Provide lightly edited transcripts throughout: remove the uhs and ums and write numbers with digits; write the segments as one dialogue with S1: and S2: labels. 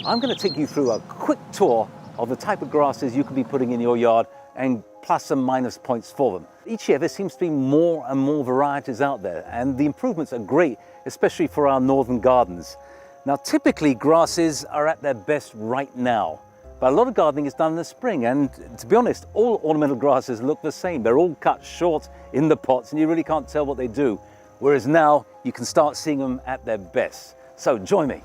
S1: I'm going to take you through a quick tour of the type of grasses you could be putting in your yard and plus and minus points for them. Each year there seems to be more and more varieties out there, and the improvements are great, especially for our northern gardens. Now typically grasses are at their best right now, but a lot of gardening is done in the spring, and to be honest, all ornamental grasses look the same. They're all cut short in the pots and you really can't tell what they do. Whereas now you can start seeing them at their best. So join me.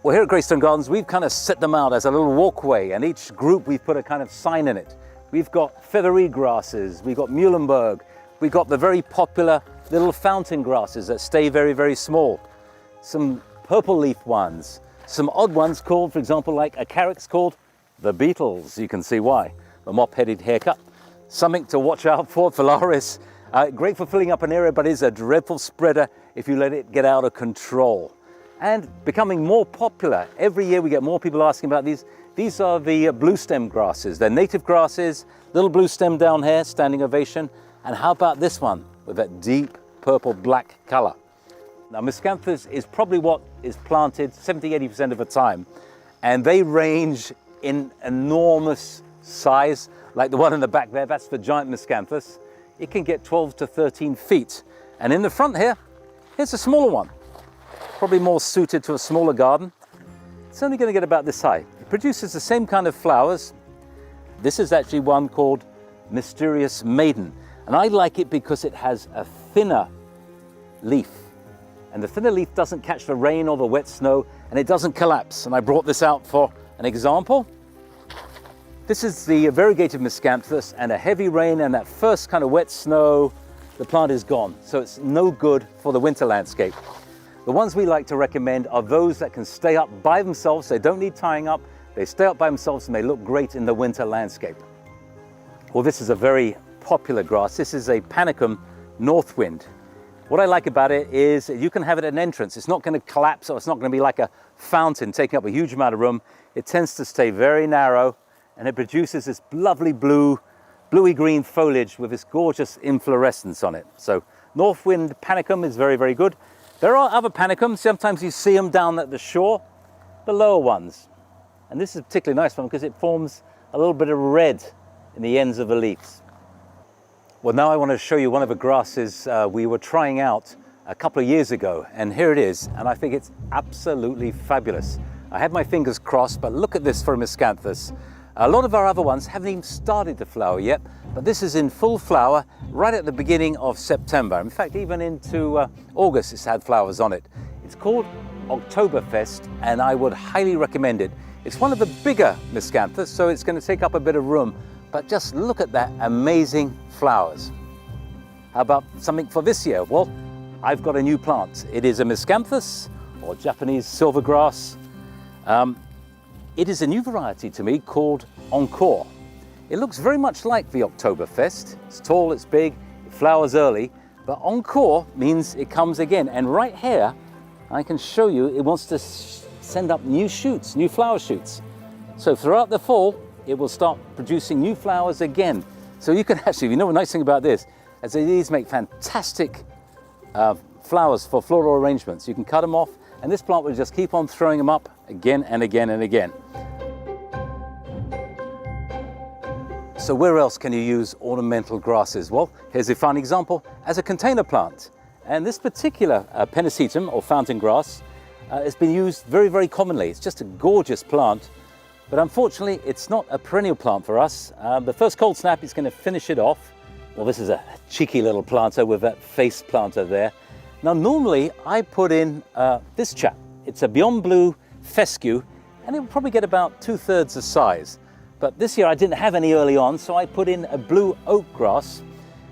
S1: Well, here at Graystone Gardens, we've kind of set them out as a little walkway, and each group we've put a kind of sign in it. We've got feathery grasses, we've got Muhlenberg, we've got the very popular little fountain grasses that stay very, very small. Some purple leaf ones, some odd ones called, for example, like a carex called the Beatles. You can see why. The mop-headed haircut. Something to watch out for, Phalaris. Great for filling up an area, but is a dreadful spreader if you let it get out of control. And becoming more popular. Every year we get more people asking about these. These are the blue stem grasses. They're native grasses, little blue stem down here, standing ovation. And how about this one with that deep purple black color? Now Miscanthus is probably what is planted 70–80% of the time. And they range in enormous size, like the one in the back there. That's the giant Miscanthus. It can get 12 to 13 feet. And in the front here, here's a smaller one. Probably more suited to a smaller garden. It's only going to get about this high. It produces the same kind of flowers. This is actually one called Mysterious Maiden. And I like it because it has a thinner leaf. And the thinner leaf doesn't catch the rain or the wet snow, and it doesn't collapse. And I brought this out for an example. This is the variegated Miscanthus, and a heavy rain and that first kind of wet snow, the plant is gone. So it's no good for the winter landscape. The ones we like to recommend are those that can stay up by themselves. They don't need tying up. They stay up by themselves and they look great in the winter landscape. Well, this is a very popular grass. This is a Panicum Northwind. What I like about it is you can have it at an entrance. It's not going to collapse, or it's not going to be like a fountain taking up a huge amount of room. It tends to stay very narrow, and it produces this lovely bluey green foliage with this gorgeous inflorescence on it. So Northwind Panicum is very, very good. There are other panicums. Sometimes you see them down at the shore, the lower ones. And this is a particularly nice one because it forms a little bit of red in the ends of the leaves. Well, now I want to show you one of the grasses we were trying out a couple of years ago. And here it is. And I think it's absolutely fabulous. I had my fingers crossed, but look at this for a Miscanthus. A lot of our other ones haven't even started to flower yet, but this is in full flower right at the beginning of September. In fact, even into August it's had flowers on it. It's called Oktoberfest, and I would highly recommend it. It's one of the bigger Miscanthus, so it's going to take up a bit of room, but just look at that amazing flowers. How about something for this year? Well, I've got a new plant. It is a Miscanthus, or Japanese silvergrass. It is a new variety to me called Encore. It looks very much like the Oktoberfest. It's tall, it's big, it flowers early, but Encore means it comes again. And right here, I can show you, it wants to send up new shoots, new flower shoots. So throughout the fall, it will start producing new flowers again. So you can actually, you know, a nice thing about this, is that these make fantastic flowers for floral arrangements. You can cut them off, and this plant will just keep on throwing them up again and again and again. So where else can you use ornamental grasses? Well, here's a fun example as a container plant. And this particular Pennisetum, or fountain grass, has been used very, very commonly. It's just a gorgeous plant, but unfortunately it's not a perennial plant for us. The first cold snap is going to finish it off. Well, this is a cheeky little planter with that face planter there. Now normally I put in this chap. It's a Beyond Blue fescue, and it will probably get about 2/3 the size. But this year I didn't have any early on, so I put in a blue oat grass.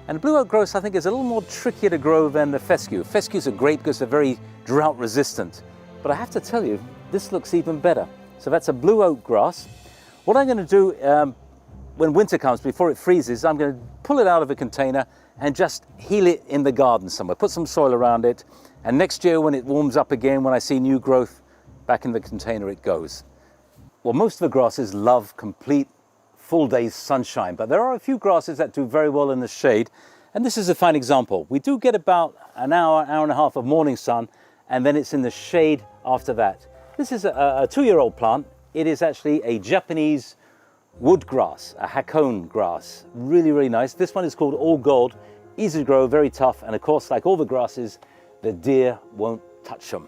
S1: And blue oat grass I think is a little more trickier to grow than the fescue. Fescues are great because they're very drought resistant. But I have to tell you, this looks even better. So that's a blue oat grass. What I'm going to do when winter comes, before it freezes, I'm going to pull it out of a container and just heal it in the garden somewhere. Put some soil around it. And next year when it warms up again, when I see new growth, back in the container it goes. Well, most of the grasses love complete full day's sunshine, but there are a few grasses that do very well in the shade. And this is a fine example. We do get about an hour, hour and a half of morning sun, and then it's in the shade after that. This is a 2-year-old plant. It is actually a Japanese wood grass, a hakone grass. Really, really nice. This one is called All Gold. Easy to grow, very tough, and of course, like all the grasses, the deer won't touch them.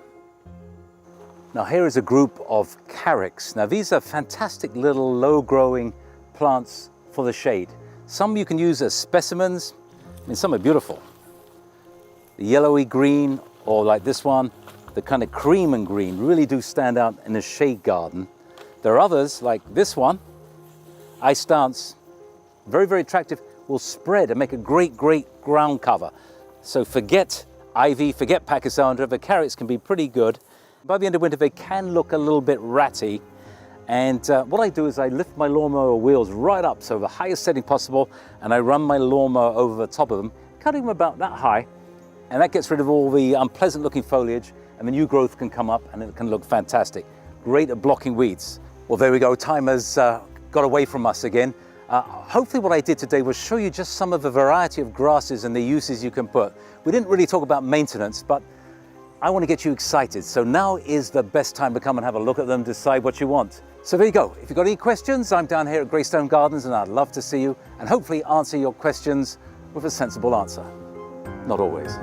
S1: Now here is a group of carex. Now these are fantastic little low-growing plants for the shade. Some you can use as specimens. I mean, some are beautiful. The yellowy green, or like this one, the kind of cream and green, really do stand out in a shade garden. There are others, like this one, Ice Dance, very, very attractive, will spread and make a great, great ground cover. So forget ivy, forget Pachysandra, the carex can be pretty good. By the end of winter, they can look a little bit ratty. And what I do is I lift my lawnmower wheels right up, so the highest setting possible, and I run my lawnmower over the top of them, cutting them about that high, and that gets rid of all the unpleasant looking foliage, and the new growth can come up and it can look fantastic. Great at blocking weeds. Well, there we go, time has got away from us again. Hopefully what I did today was show you just some of the variety of grasses and the uses you can put. We didn't really talk about maintenance, but I want to get you excited. So now is the best time to come and have a look at them, decide what you want. So there you go. If you've got any questions, I'm down here at Graystone Gardens and I'd love to see you and hopefully answer your questions with a sensible answer. Not always.